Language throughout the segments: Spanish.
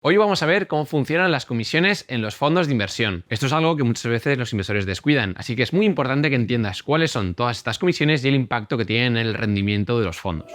Hoy vamos a ver cómo funcionan las comisiones en los fondos de inversión. Esto es algo que muchas veces los inversores descuidan, así que es muy importante que entiendas cuáles son todas estas comisiones y el impacto que tienen en el rendimiento de los fondos.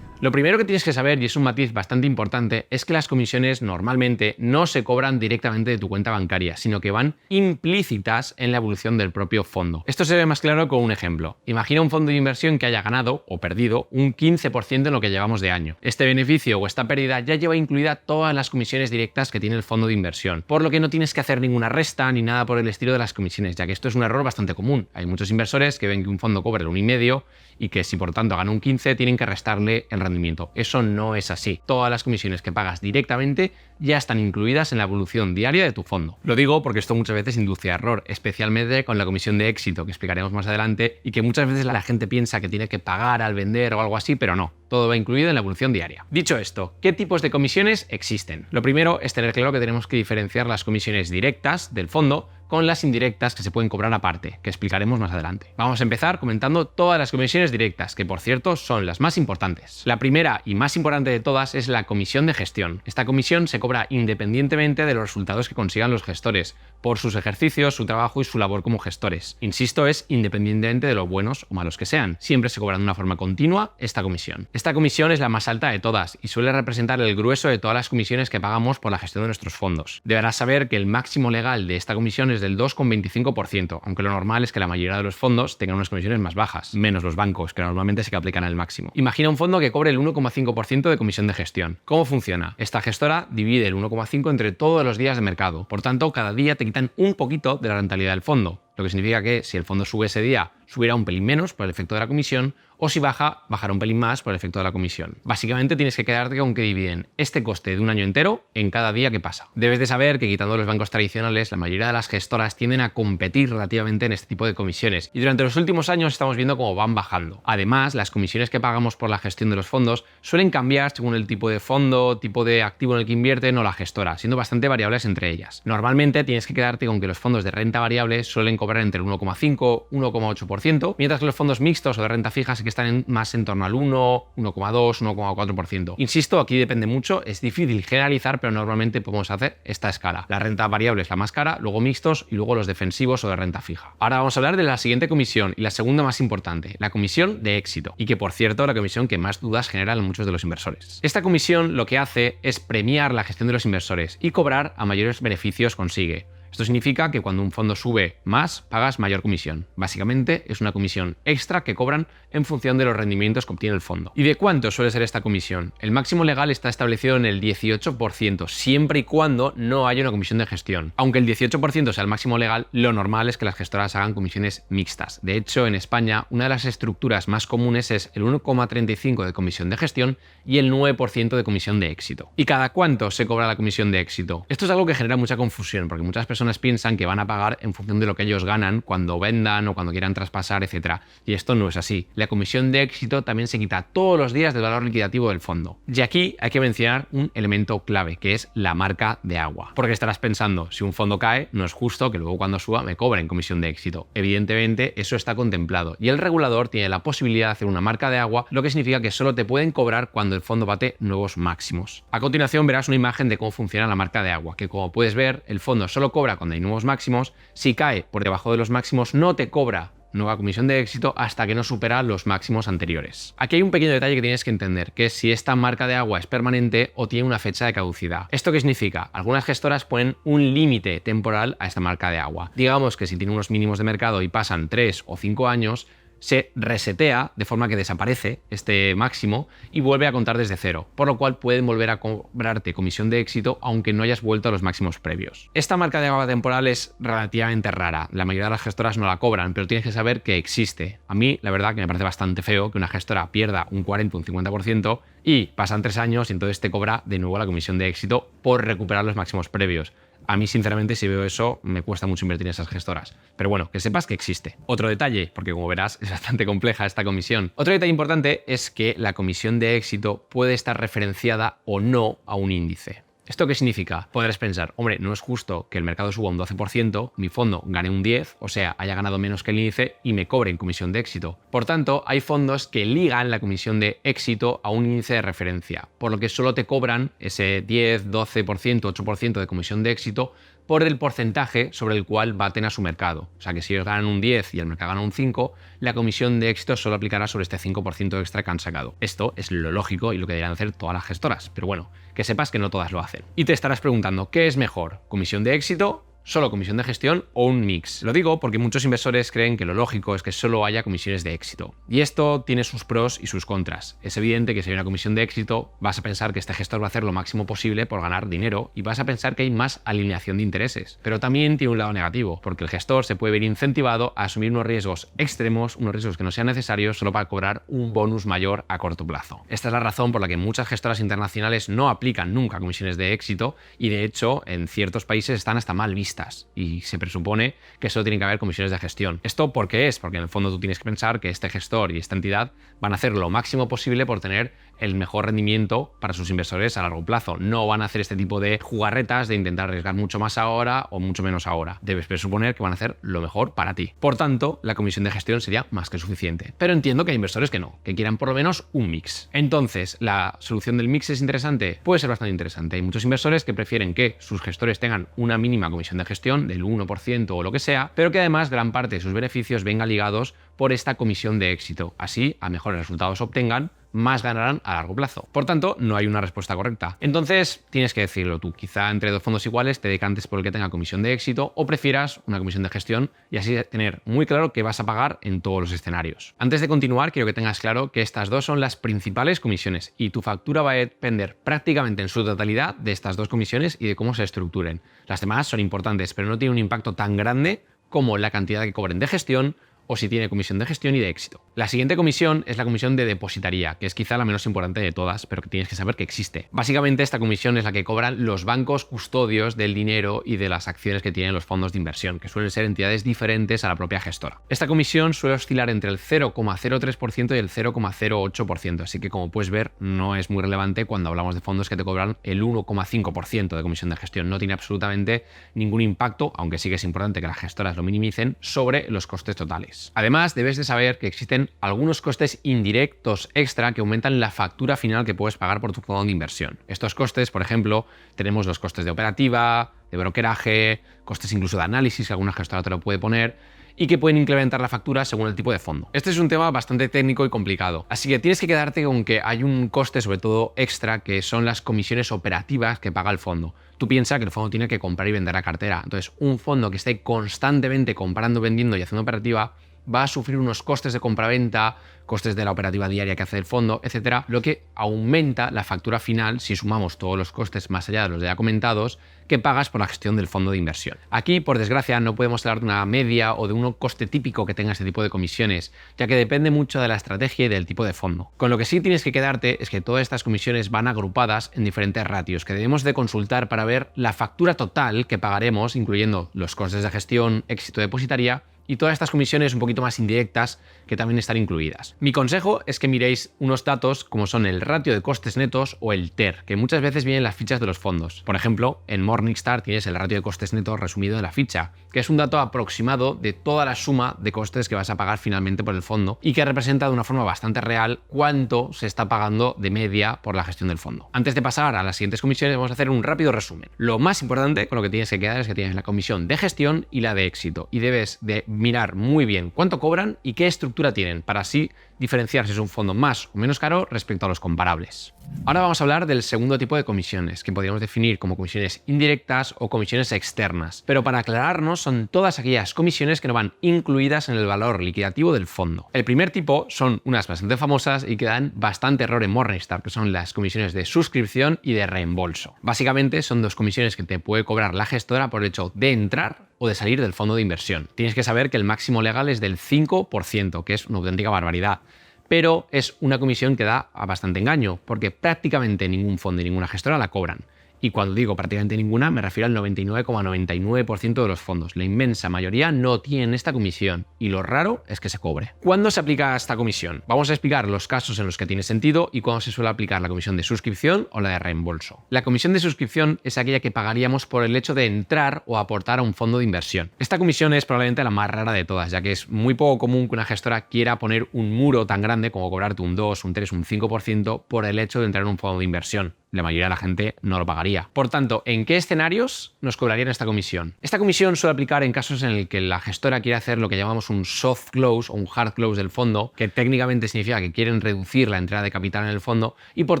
Lo primero que tienes que saber, y es un matiz bastante importante, es que las comisiones normalmente no se cobran directamente de tu cuenta bancaria, sino que van implícitas en la evolución del propio fondo. Esto se ve más claro con un ejemplo. Imagina un fondo de inversión que haya ganado o perdido un 15% en lo que llevamos de año. Este beneficio o esta pérdida ya lleva incluida todas las comisiones directas que tiene el fondo de inversión, por lo que no tienes que hacer ninguna resta ni nada por el estilo de las comisiones, ya que esto es un error bastante común. Hay muchos inversores que ven que un fondo cobra el 1,5 y que si por tanto gana un 15 tienen que restarle el rendimiento. Eso no es así. Todas las comisiones que pagas directamente ya están incluidas en la evolución diaria de tu fondo. Lo digo porque esto muchas veces induce a error, especialmente con la comisión de éxito que explicaremos más adelante y que muchas veces la gente piensa que tiene que pagar al vender o algo así, pero no. Todo va incluido en la evolución diaria. Dicho esto, ¿qué tipos de comisiones existen? Lo primero es tener claro que tenemos que diferenciar las comisiones directas del fondo con las indirectas que se pueden cobrar aparte, que explicaremos más adelante. Vamos a empezar comentando todas las comisiones directas, que por cierto son las más importantes. La primera y más importante de todas es la comisión de gestión. Esta comisión se cobra independientemente de los resultados que consigan los gestores, por sus ejercicios, su trabajo y su labor como gestores. Insisto, es independientemente de lo buenos o malos que sean. Siempre se cobra de una forma continua esta comisión. Esta comisión es la más alta de todas y suele representar el grueso de todas las comisiones que pagamos por la gestión de nuestros fondos. Deberás saber que el máximo legal de esta comisión es del 2,25%, aunque lo normal es que la mayoría de los fondos tengan unas comisiones más bajas, menos los bancos, que normalmente sí que aplican el máximo. Imagina un fondo que cobre el 1,5% de comisión de gestión. ¿Cómo funciona? Esta gestora divide el 1,5% entre todos los días de mercado. Por tanto, cada día te quitan un poquito de la rentabilidad del fondo, lo que significa que si el fondo sube ese día, subirá un pelín menos por el efecto de la comisión, o si baja, bajará un pelín más por el efecto de la comisión. Básicamente tienes que quedarte con que dividen este coste de un año entero en cada día que pasa. Debes de saber que quitando los bancos tradicionales, la mayoría de las gestoras tienden a competir relativamente en este tipo de comisiones y durante los últimos años estamos viendo cómo van bajando. Además, las comisiones que pagamos por la gestión de los fondos suelen cambiar según el tipo de fondo, tipo de activo en el que invierten o la gestora, siendo bastante variables entre ellas. Normalmente tienes que quedarte con que los fondos de renta variable suelen cobrar entre el 1,5 y 1,8%, mientras que los fondos mixtos o de renta fija que están más en torno al 1, 1,2, 1,4%. Insisto, aquí depende mucho, es difícil generalizar, pero normalmente podemos hacer esta escala. La renta variable es la más cara, luego mixtos y luego los defensivos o de renta fija. Ahora vamos a hablar de la siguiente comisión y la segunda más importante, la comisión de éxito, y que por cierto la comisión que más dudas genera en muchos de los inversores. Esta comisión lo que hace es premiar la gestión de los inversores y cobrar a mayores beneficios consigue. Esto significa que cuando un fondo sube más, pagas mayor comisión. Básicamente es una comisión extra que cobran en función de los rendimientos que obtiene el fondo. ¿Y de cuánto suele ser esta comisión? El máximo legal está establecido en el 18%, siempre y cuando no haya una comisión de gestión. Aunque el 18% sea el máximo legal, lo normal es que las gestoras hagan comisiones mixtas. De hecho, en España, una de las estructuras más comunes es el 1,35% de comisión de gestión y el 9% de comisión de éxito. ¿Y cada cuánto se cobra la comisión de éxito? Esto es algo que genera mucha confusión, porque muchas personas piensan que van a pagar en función de lo que ellos ganan cuando vendan o cuando quieran traspasar, etc. Y esto no es así. La comisión de éxito también se quita todos los días del valor liquidativo del fondo. Y aquí hay que mencionar un elemento clave, que es la marca de agua. Porque estarás pensando, si un fondo cae, no es justo que luego cuando suba me cobren comisión de éxito. Evidentemente, eso está contemplado. Y el regulador tiene la posibilidad de hacer una marca de agua, lo que significa que solo te pueden cobrar cuando el fondo bate nuevos máximos. A continuación verás una imagen de cómo funciona la marca de agua, que como puedes ver, el fondo solo cobra cuando hay nuevos máximos. Si cae por debajo de los máximos, no te cobra nueva comisión de éxito hasta que no supera los máximos anteriores. Aquí hay un pequeño detalle que tienes que entender, que es si esta marca de agua es permanente o tiene una fecha de caducidad. ¿Esto qué significa? Algunas gestoras ponen un límite temporal a esta marca de agua. Digamos que si tiene unos mínimos de mercado y pasan 3 o 5 años, se resetea de forma que desaparece este máximo y vuelve a contar desde cero, por lo cual pueden volver a cobrarte comisión de éxito aunque no hayas vuelto a los máximos previos. Esta marca de agua temporal es relativamente rara, la mayoría de las gestoras no la cobran, pero tienes que saber que existe. A mí la verdad que me parece bastante feo que una gestora pierda un 40 o un 50% y pasan 3 años y entonces te cobra de nuevo la comisión de éxito por recuperar los máximos previos. A mí, sinceramente, si veo eso, me cuesta mucho invertir en esas gestoras. Pero bueno, que sepas que existe. Otro detalle, porque como verás, es bastante compleja esta comisión. Otro detalle importante es que la comisión de éxito puede estar referenciada o no a un índice. ¿Esto qué significa? Podrás pensar, hombre, no es justo que el mercado suba un 12%, mi fondo gane un 10%, o sea, haya ganado menos que el índice y me cobren comisión de éxito. Por tanto, hay fondos que ligan la comisión de éxito a un índice de referencia, por lo que solo te cobran ese 10, 12%, 8% de comisión de éxito por el porcentaje sobre el cual baten a su mercado. O sea que si ellos ganan un 10 y el mercado gana un 5, la comisión de éxito solo aplicará sobre este 5% extra que han sacado. Esto es lo lógico y lo que deberían hacer todas las gestoras, pero bueno, que sepas que no todas lo hacen. Y te estarás preguntando, ¿qué es mejor? ¿Comisión de éxito? ¿Solo comisión de gestión o un mix? Lo digo porque muchos inversores creen que lo lógico es que solo haya comisiones de éxito. Y esto tiene sus pros y sus contras. Es evidente que si hay una comisión de éxito, vas a pensar que este gestor va a hacer lo máximo posible por ganar dinero y vas a pensar que hay más alineación de intereses. Pero también tiene un lado negativo, porque el gestor se puede ver incentivado a asumir unos riesgos extremos, unos riesgos que no sean necesarios solo para cobrar un bonus mayor a corto plazo. Esta es la razón por la que muchas gestoras internacionales no aplican nunca comisiones de éxito y de hecho en ciertos países están hasta mal vistas. Y se presupone que solo tiene que haber comisiones de gestión. ¿Esto por qué es? Porque en el fondo tú tienes que pensar que este gestor y esta entidad van a hacer lo máximo posible por tener el mejor rendimiento para sus inversores a largo plazo. No van a hacer este tipo de jugarretas de intentar arriesgar mucho más ahora o mucho menos ahora. Debes presuponer que van a hacer lo mejor para ti. Por tanto, la comisión de gestión sería más que suficiente. Pero entiendo que hay inversores que no, que quieran por lo menos un mix. Entonces, ¿la solución del mix es interesante? Puede ser bastante interesante. Hay muchos inversores que prefieren que sus gestores tengan una mínima comisión de gestión del 1% o lo que sea, pero que además gran parte de sus beneficios venga ligados por esta comisión de éxito. Así, a mejores resultados obtengan, más ganarán a largo plazo. Por tanto, no hay una respuesta correcta. Entonces, tienes que decirlo tú. Quizá entre dos fondos iguales te decantes por el que tenga comisión de éxito o prefieras una comisión de gestión y así tener muy claro qué vas a pagar en todos los escenarios. Antes de continuar, quiero que tengas claro que estas dos son las principales comisiones y tu factura va a depender prácticamente en su totalidad de estas dos comisiones y de cómo se estructuren. Las demás son importantes, pero no tienen un impacto tan grande como la cantidad que cobren de gestión o si tiene comisión de gestión y de éxito. La siguiente comisión es la comisión de depositaría, que es quizá la menos importante de todas, pero que tienes que saber que existe. Básicamente esta comisión es la que cobran los bancos custodios del dinero y de las acciones que tienen los fondos de inversión, que suelen ser entidades diferentes a la propia gestora. Esta comisión suele oscilar entre el 0,03% y el 0,08%, así que como puedes ver no es muy relevante cuando hablamos de fondos que te cobran el 1,5% de comisión de gestión. No tiene absolutamente ningún impacto, aunque sí que es importante que las gestoras lo minimicen, sobre los costes totales. Además, debes de saber que existen algunos costes indirectos extra que aumentan la factura final que puedes pagar por tu fondo de inversión. Estos costes, por ejemplo, tenemos los costes de operativa, de brokeraje, costes incluso de análisis que alguna gestora te lo puede poner y que pueden incrementar la factura según el tipo de fondo. Este es un tema bastante técnico y complicado, así que tienes que quedarte con que hay un coste sobre todo extra que son las comisiones operativas que paga el fondo. Tú piensas que el fondo tiene que comprar y vender la cartera, entonces un fondo que esté constantemente comprando, vendiendo y haciendo operativa va a sufrir unos costes de compraventa, costes de la operativa diaria que hace el fondo, etcétera, lo que aumenta la factura final si sumamos todos los costes más allá de los ya comentados que pagas por la gestión del fondo de inversión. Aquí, por desgracia, no podemos hablar de una media o de un coste típico que tenga este tipo de comisiones, ya que depende mucho de la estrategia y del tipo de fondo. Con lo que sí tienes que quedarte es que todas estas comisiones van agrupadas en diferentes ratios que debemos de consultar para ver la factura total que pagaremos, incluyendo los costes de gestión, éxito depositaria y todas estas comisiones un poquito más indirectas que también están incluidas. Mi consejo es que miréis unos datos como son el ratio de costes netos o el TER, que muchas veces vienen en las fichas de los fondos. Por ejemplo, en Morningstar tienes el ratio de costes netos resumido en la ficha, que es un dato aproximado de toda la suma de costes que vas a pagar finalmente por el fondo y que representa de una forma bastante real cuánto se está pagando de media por la gestión del fondo. Antes de pasar a las siguientes comisiones, vamos a hacer un rápido resumen. Lo más importante con lo que tienes que quedar es que tienes la comisión de gestión y la de éxito, y debes de mirar muy bien cuánto cobran y qué estructura tienen para así diferenciar si es un fondo más o menos caro respecto a los comparables. Ahora vamos a hablar del segundo tipo de comisiones, que podríamos definir como comisiones indirectas o comisiones externas. Pero para aclararnos, son todas aquellas comisiones que no van incluidas en el valor liquidativo del fondo. El primer tipo son unas bastante famosas y que dan bastante error en Morningstar, que son las comisiones de suscripción y de reembolso. Básicamente son dos comisiones que te puede cobrar la gestora por el hecho de entrar o de salir del fondo de inversión. Tienes que saber que el máximo legal es del 5%, que es una auténtica barbaridad. Pero es una comisión que da a bastante engaño, porque prácticamente ningún fondo y ninguna gestora la cobran. Y cuando digo prácticamente ninguna, me refiero al 99,99% de los fondos. La inmensa mayoría no tienen esta comisión y lo raro es que se cobre. ¿Cuándo se aplica esta comisión? Vamos a explicar los casos en los que tiene sentido y cuándo se suele aplicar la comisión de suscripción o la de reembolso. La comisión de suscripción es aquella que pagaríamos por el hecho de entrar o aportar a un fondo de inversión. Esta comisión es probablemente la más rara de todas, ya que es muy poco común que una gestora quiera poner un muro tan grande como cobrarte un 2, un 3, un 5% por el hecho de entrar en un fondo de inversión. La mayoría de la gente no lo pagaría. Por tanto, ¿en qué escenarios nos cobrarían esta comisión? Esta comisión suele aplicar en casos en el que la gestora quiere hacer lo que llamamos un soft close o un hard close del fondo, que técnicamente significa que quieren reducir la entrada de capital en el fondo y por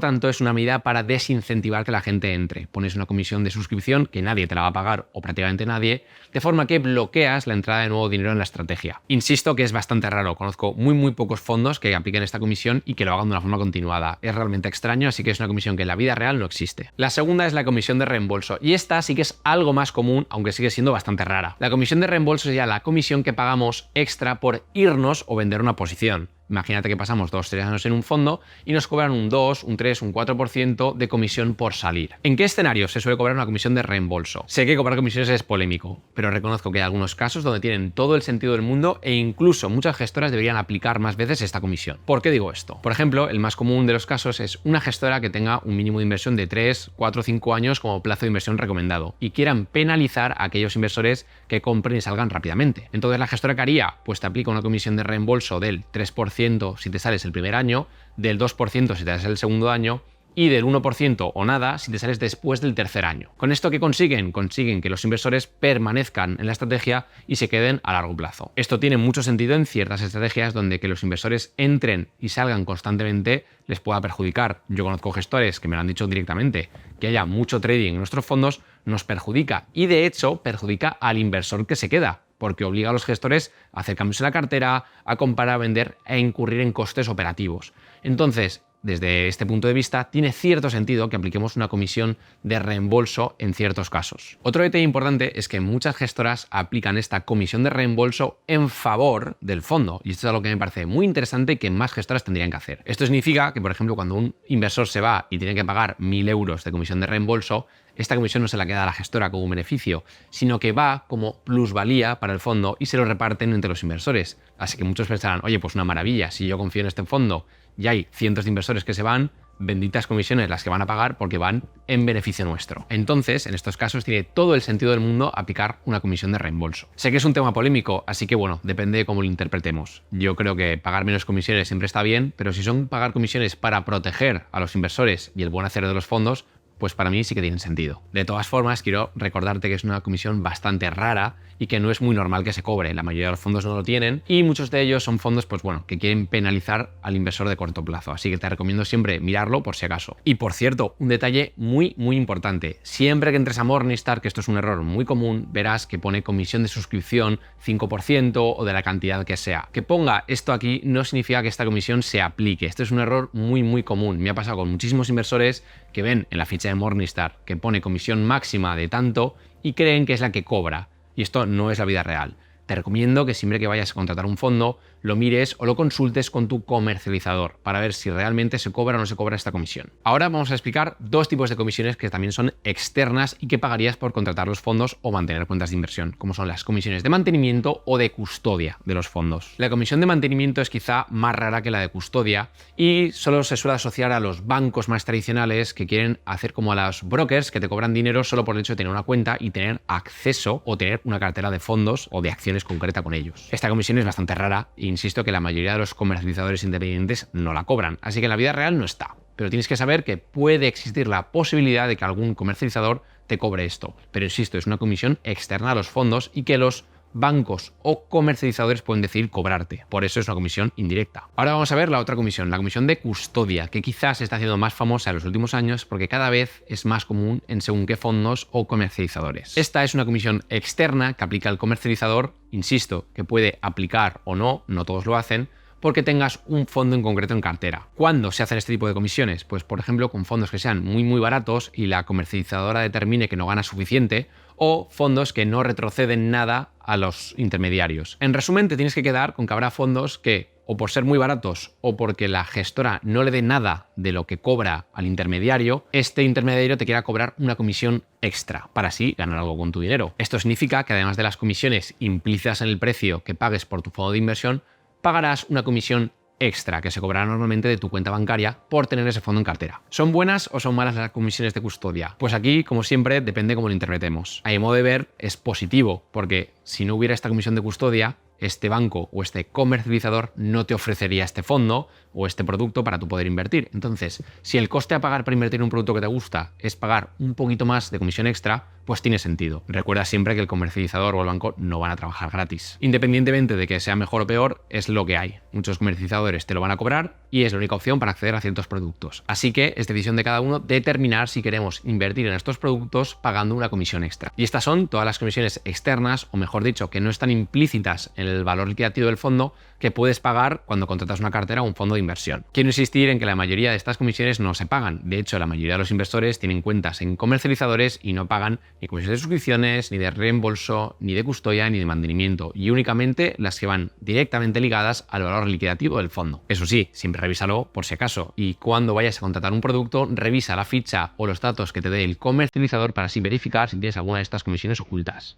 tanto es una medida para desincentivar que la gente entre. Pones una comisión de suscripción que nadie te la va a pagar o prácticamente nadie, de forma que bloqueas la entrada de nuevo dinero en la estrategia. Insisto que es bastante raro, conozco muy pocos fondos que apliquen esta comisión y que lo hagan de una forma continuada. Es realmente extraño, así que es una comisión que en la vida real no existe. La segunda es la comisión de reembolso y esta sí que es algo más común, aunque sigue siendo bastante rara. La comisión de reembolso sería la comisión que pagamos extra por irnos o vender una posición. Imagínate que pasamos 2-3 años en un fondo y nos cobran un 2, un 3, un 4% de comisión por salir. ¿En qué escenario se suele cobrar una comisión de reembolso? Sé que cobrar comisiones es polémico, pero reconozco que hay algunos casos donde tienen todo el sentido del mundo e incluso muchas gestoras deberían aplicar más veces esta comisión. ¿Por qué digo esto? Por ejemplo, el más común de los casos es una gestora que tenga un mínimo de inversión de 3, 4 o 5 años como plazo de inversión recomendado y quieran penalizar a aquellos inversores que compren y salgan rápidamente. Entonces, ¿la gestora que haría? Pues te aplica una comisión de reembolso del 3% si te sales el primer año, del 2% si te sales el segundo año y del 1% o nada si te sales después del tercer año. ¿Con esto qué consiguen? Consiguen que los inversores permanezcan en la estrategia y se queden a largo plazo. Esto tiene mucho sentido en ciertas estrategias donde que los inversores entren y salgan constantemente les pueda perjudicar. Yo conozco gestores que me lo han dicho directamente, que haya mucho trading en nuestros fondos nos perjudica y de hecho perjudica al inversor que se queda, porque obliga a los gestores a hacer cambios en la cartera, a comprar, a vender e incurrir en costes operativos. Entonces, desde este punto de vista, tiene cierto sentido que apliquemos una comisión de reembolso en ciertos casos. Otro detalle importante es que muchas gestoras aplican esta comisión de reembolso en favor del fondo, y esto es algo que me parece muy interesante y que más gestoras tendrían que hacer. Esto significa que, por ejemplo, cuando un inversor se va y tiene que pagar 1.000 euros de comisión de reembolso, esta comisión no se la queda a la gestora como un beneficio, sino que va como plusvalía para el fondo y se lo reparten entre los inversores. Así que muchos pensarán, oye, pues una maravilla, si yo confío en este fondo y hay cientos de inversores que se van, benditas comisiones las que van a pagar porque van en beneficio nuestro. Entonces, en estos casos tiene todo el sentido del mundo aplicar una comisión de reembolso. Sé que es un tema polémico, así que bueno, depende de cómo lo interpretemos. Yo creo que pagar menos comisiones siempre está bien, pero si son pagar comisiones para proteger a los inversores y el buen hacer de los fondos, pues para mí sí que tienen sentido. De todas formas, quiero recordarte que es una comisión bastante rara y que no es muy normal que se cobre. La mayoría de los fondos no lo tienen y muchos de ellos son fondos, pues bueno, que quieren penalizar al inversor de corto plazo. Así que te recomiendo siempre mirarlo por si acaso. Y por cierto, un detalle muy importante. Siempre que entres a Morningstar, que esto es un error muy común, verás que pone comisión de suscripción 5% o de la cantidad que sea. Que ponga esto aquí no significa que esta comisión se aplique. Esto es un error muy común. Me ha pasado con muchísimos inversores que ven en la ficha de Morningstar que pone comisión máxima de tanto y creen que es la que cobra. Y esto no es la vida real. Te recomiendo que siempre que vayas a contratar un fondo, lo mires o lo consultes con tu comercializador para ver si realmente se cobra o no se cobra esta comisión. Ahora vamos a explicar dos tipos de comisiones que también son externas y que pagarías por contratar los fondos o mantener cuentas de inversión, como son las comisiones de mantenimiento o de custodia de los fondos. La comisión de mantenimiento es quizá más rara que la de custodia y solo se suele asociar a los bancos más tradicionales que quieren hacer como a los brokers que te cobran dinero solo por el hecho de tener una cuenta y tener acceso o tener una cartera de fondos o de acciones concreta con ellos. Esta comisión es bastante rara e insisto que la mayoría de los comercializadores independientes no la cobran, así que en la vida real no está. Pero tienes que saber que puede existir la posibilidad de que algún comercializador te cobre esto. Pero insisto, es una comisión externa a los fondos y que los bancos o comercializadores pueden decidir cobrarte. Por eso es una comisión indirecta. Ahora vamos a ver la otra comisión, la comisión de custodia, que quizás se está haciendo más famosa en los últimos años porque cada vez es más común en según qué fondos o comercializadores. Esta es una comisión externa que aplica el comercializador, insisto, que puede aplicar o no, no todos lo hacen, porque tengas un fondo en concreto en cartera. ¿Cuándo se hacen este tipo de comisiones? Pues por ejemplo con fondos que sean muy baratos y la comercializadora determine que no gana suficiente, o fondos que no retroceden nada a los intermediarios. En resumen, te tienes que quedar con que habrá fondos que o por ser muy baratos o porque la gestora no le dé nada de lo que cobra al intermediario, este intermediario te quiera cobrar una comisión extra para así ganar algo con tu dinero. Esto significa que además de las comisiones implícitas en el precio que pagues por tu fondo de inversión, pagarás una comisión extra que se cobrará normalmente de tu cuenta bancaria por tener ese fondo en cartera. ¿Son buenas o son malas las comisiones de custodia? Pues aquí, como siempre, depende cómo lo interpretemos. A mi modo de ver, es positivo, porque si no hubiera esta comisión de custodia, este banco o este comercializador no te ofrecería este fondo o este producto para tu poder invertir. Entonces, si el coste a pagar para invertir en un producto que te gusta es pagar un poquito más de comisión extra, pues tiene sentido. Recuerda siempre que el comercializador o el banco no van a trabajar gratis. Independientemente de que sea mejor o peor, es lo que hay. Muchos comercializadores te lo van a cobrar y es la única opción para acceder a ciertos productos. Así que es decisión de cada uno determinar si queremos invertir en estos productos pagando una comisión extra. Y estas son todas las comisiones externas, o mejor dicho, que no están implícitas en el valor liquidativo del fondo, que puedes pagar cuando contratas una cartera o un fondo de inversión. Quiero insistir en que la mayoría de estas comisiones no se pagan. De hecho, la mayoría de los inversores tienen cuentas en comercializadores y no pagan ni comisiones de suscripciones, ni de reembolso, ni de custodia, ni de mantenimiento, y únicamente las que van directamente ligadas al valor liquidativo del fondo. Eso sí, siempre revísalo por si acaso, y cuando vayas a contratar un producto, revisa la ficha o los datos que te dé el comercializador para así verificar si tienes alguna de estas comisiones ocultas.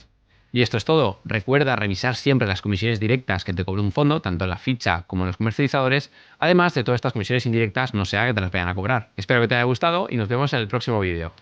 Y esto es todo. Recuerda revisar siempre las comisiones directas que te cobre un fondo, tanto en la ficha como en los comercializadores, además de todas estas comisiones indirectas, no sea que te las vayan a cobrar. Espero que te haya gustado y nos vemos en el próximo vídeo.